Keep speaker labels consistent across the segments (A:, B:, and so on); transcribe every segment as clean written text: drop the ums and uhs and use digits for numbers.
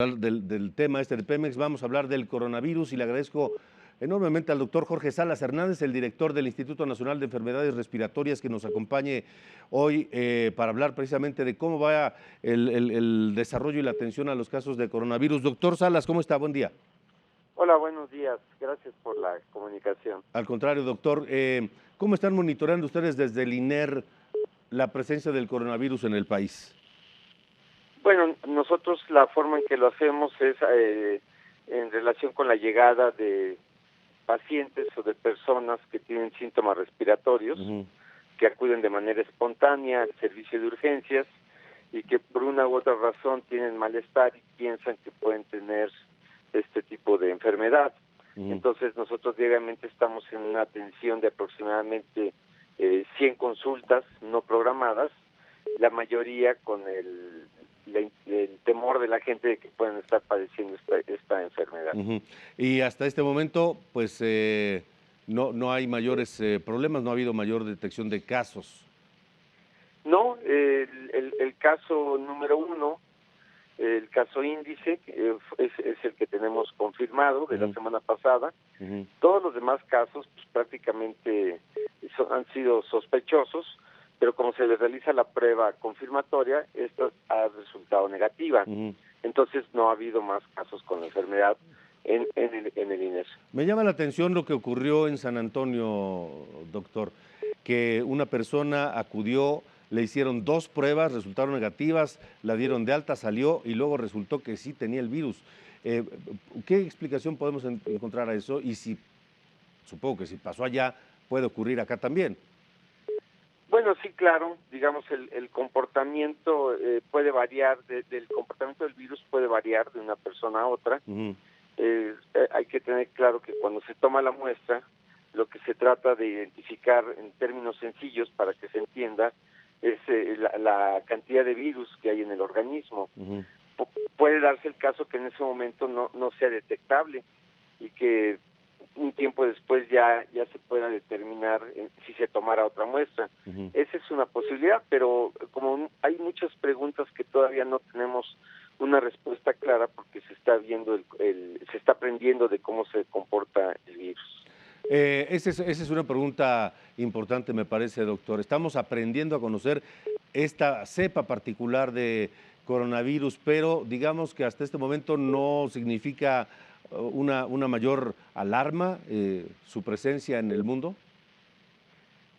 A: Del tema de Pemex, vamos a hablar del coronavirus y le agradezco enormemente al doctor Jorge Salas Hernández, el director del Instituto Nacional de Enfermedades Respiratorias, que nos acompañe hoy para hablar precisamente de cómo va el desarrollo y la atención a los casos de coronavirus. Doctor Salas, ¿cómo está? Buen día.
B: Hola, buenos días. Gracias por la comunicación.
A: Al contrario, doctor, ¿cómo están monitoreando ustedes desde el INER la presencia del coronavirus en el país?
B: Bueno, nosotros la forma en que lo hacemos es en relación con la llegada de pacientes o de personas que tienen síntomas respiratorios, que acuden de manera espontánea al servicio de urgencias y que por una u otra razón tienen malestar y piensan que pueden tener este tipo de enfermedad. Entonces nosotros diariamente estamos en una atención de aproximadamente 100 consultas no programadas, la mayoría con el temor de la gente de que puedan estar padeciendo esta enfermedad.
A: Y hasta este momento, pues no hay mayores problemas, no ha habido mayor detección de casos.
B: No, el caso número 1, el caso índice, es el que tenemos confirmado de la semana pasada. Todos los demás casos pues, prácticamente han sido sospechosos, pero como se les realiza la prueba confirmatoria, esta ha resultado negativa. Entonces no ha habido más casos con la enfermedad en el INER.
A: Me llama la atención lo que ocurrió en San Antonio, doctor, que una persona acudió, le hicieron 2 pruebas, resultaron negativas, la dieron de alta, salió y luego resultó que sí tenía el virus. ¿Qué explicación podemos encontrar a eso? Y si, supongo que si pasó allá, puede ocurrir acá también.
B: Bueno, sí, claro, digamos, el comportamiento puede variar, del comportamiento del virus puede variar de una persona a otra. Hay que tener claro que cuando se toma la muestra, lo que se trata de identificar en términos sencillos para que se entienda es la cantidad de virus que hay en el organismo. Puede darse el caso que en ese momento no sea detectable y que un tiempo después ya se pueda determinar si se tomara otra muestra. Esa es una posibilidad, pero como hay muchas preguntas que todavía no tenemos una respuesta clara porque se está viendo se está aprendiendo de cómo se comporta el virus.
A: Esa es una pregunta importante, me parece, doctor. Estamos aprendiendo a conocer esta cepa particular de coronavirus, pero digamos que hasta este momento no significa una mayor alarma su presencia en el mundo.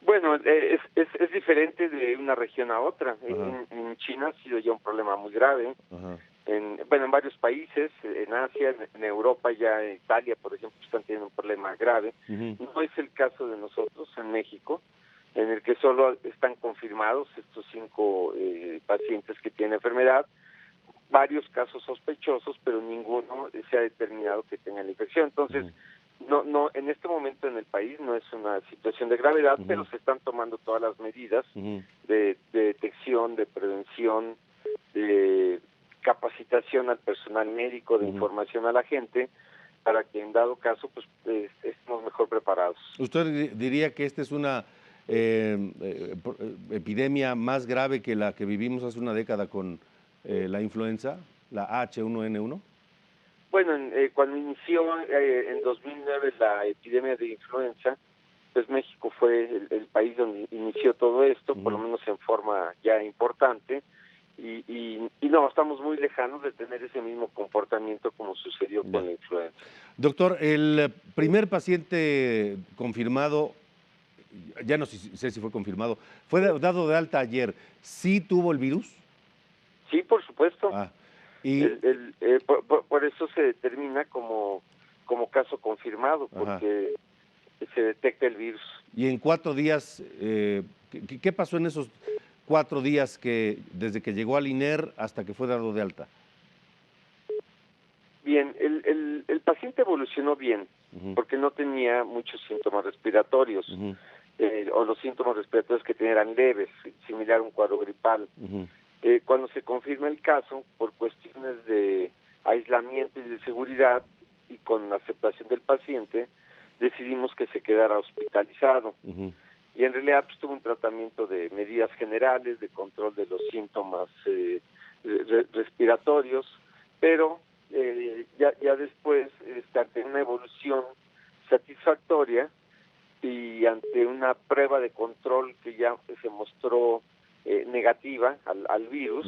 B: Bueno, es diferente de una región a otra. En China ha sido ya un problema muy grave. En varios países, en Asia, en Europa, ya en Italia, por ejemplo, están teniendo un problema grave. No es el caso de nosotros en México, en el que solo están confirmados estos 5 pacientes que tienen enfermedad, varios casos sospechosos, pero ninguno se ha determinado que tenga la infección. Entonces, no, en este momento en el país no es una situación de gravedad, pero se están tomando todas las medidas de detección, de prevención, de capacitación al personal médico, de información a la gente, para que en dado caso pues estemos mejor preparados.
A: ¿Usted diría que esta es una epidemia más grave que la que vivimos hace una década con la influenza, la H1N1?
B: Bueno, cuando inició en 2009 la epidemia de influenza, pues México fue el país donde inició todo esto, por lo menos en forma ya importante, y no, estamos muy lejanos de tener ese mismo comportamiento como sucedió con la influenza.
A: Doctor, el primer paciente confirmado, ya no sé si fue confirmado, fue dado de alta ayer, ¿sí tuvo el virus?
B: Sí, por supuesto.
A: Y
B: por eso se determina como caso confirmado, porque se detecta el virus.
A: Y en 4 días, ¿qué pasó en esos 4 días desde que llegó al INER hasta que fue dado de alta?
B: Bien, el paciente evolucionó bien, porque no tenía muchos síntomas respiratorios, o los síntomas respiratorios que tenía eran leves, similar a un cuadro gripal. Cuando se confirma el caso, por cuestiones de aislamiento y de seguridad, y con la aceptación del paciente, decidimos que se quedara hospitalizado. Y en realidad pues, tuvo un tratamiento de medidas generales, de control de los síntomas respiratorios, pero ya después, ante una evolución satisfactoria y ante una prueba de control que ya se mostró negativa al virus,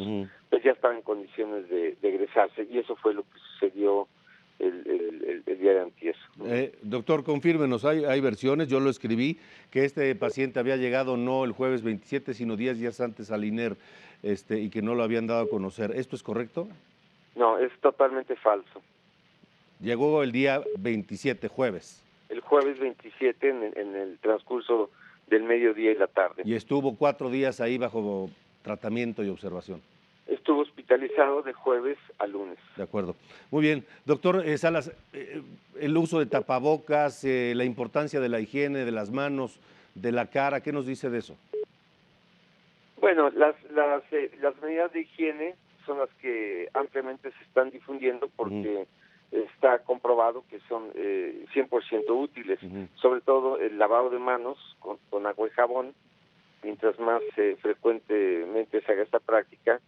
B: pues ya estaba en condiciones de egresarse, y eso fue lo que sucedió el día de antier.
A: Doctor, confírmenos, hay versiones, yo lo escribí, que este paciente había llegado no el jueves 27, sino 10 días antes al INER, y que no lo habían dado a conocer. ¿Esto es correcto?
B: No, es totalmente falso.
A: Llegó el día 27, jueves.
B: El jueves 27 en el transcurso del mediodía y la tarde.
A: Y estuvo 4 días ahí bajo tratamiento y observación.
B: Estuvo hospitalizado de jueves a lunes.
A: De acuerdo. Muy bien. Doctor Salas, el uso de tapabocas, la importancia de la higiene de las manos, de la cara, ¿qué nos dice de eso?
B: Bueno, las medidas de higiene son las que ampliamente se están difundiendo porque está comprobado que son 100% útiles, sobre todo el lavado de manos con agua y jabón. Mientras más frecuentemente se haga esta práctica,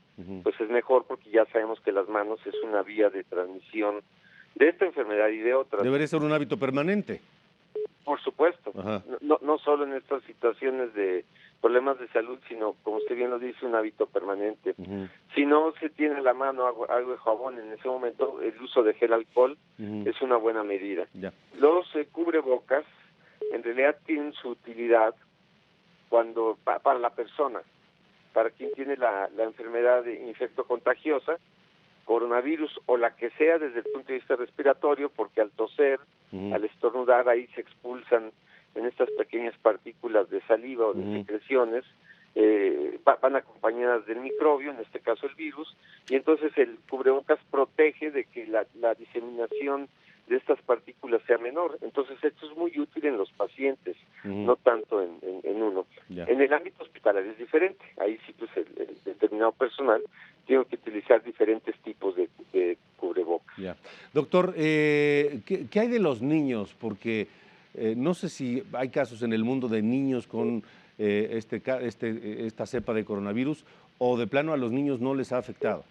B: pues es mejor, porque ya sabemos que las manos es una vía de transmisión de esta enfermedad y de otras.
A: Debería ser un hábito permanente.
B: Por supuesto, no solo en estas situaciones de problemas de salud, sino, como usted bien lo dice, un hábito permanente. Si no se tiene a la mano agua y jabón en ese momento, el uso de gel alcohol es una buena medida. Los cubrebocas en realidad tienen su utilidad para la persona, para quien tiene la enfermedad infectocontagiosa, coronavirus o la que sea desde el punto de vista respiratorio, porque al toser, al estornudar, ahí se expulsan en estas pequeñas partículas de saliva o de secreciones, van acompañadas del microbio, en este caso el virus, y entonces el cubrebocas protege de que la diseminación de estas partículas sea menor. Entonces esto es muy útil en los pacientes, no tanto en uno. En el ámbito hospitalario es diferente. Ahí sí, pues el determinado personal tiene que utilizar diferentes tipos de cubrebocas.
A: Doctor, ¿qué hay de los niños? Porque no sé si hay casos en el mundo de niños con esta cepa de coronavirus, o de plano a los niños no les ha afectado.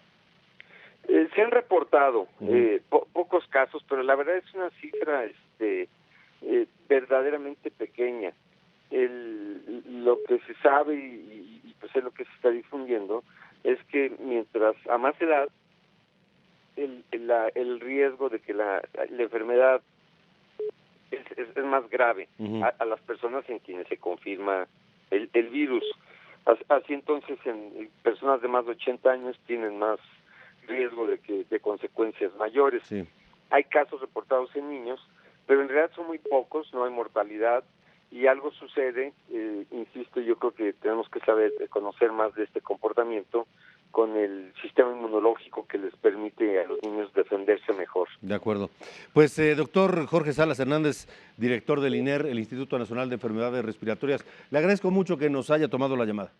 B: Se han reportado pocos casos, pero la verdad es una cifra verdaderamente pequeña. Lo que se sabe y pues es lo que se está difundiendo es que mientras a más edad, el riesgo de que la enfermedad es más grave a las personas en quienes se confirma el virus. Así entonces, en personas de más de 80 años tienen más riesgo de consecuencias mayores. Hay casos reportados en niños, pero en realidad son muy pocos, no hay mortalidad, y algo sucede, insisto, yo creo que tenemos que conocer más de este comportamiento con el sistema inmunológico que les permite a los niños defenderse mejor.
A: De acuerdo. Pues, doctor Jorge Salas Hernández, director del INER, el Instituto Nacional de Enfermedades Respiratorias, le agradezco mucho que nos haya tomado la llamada.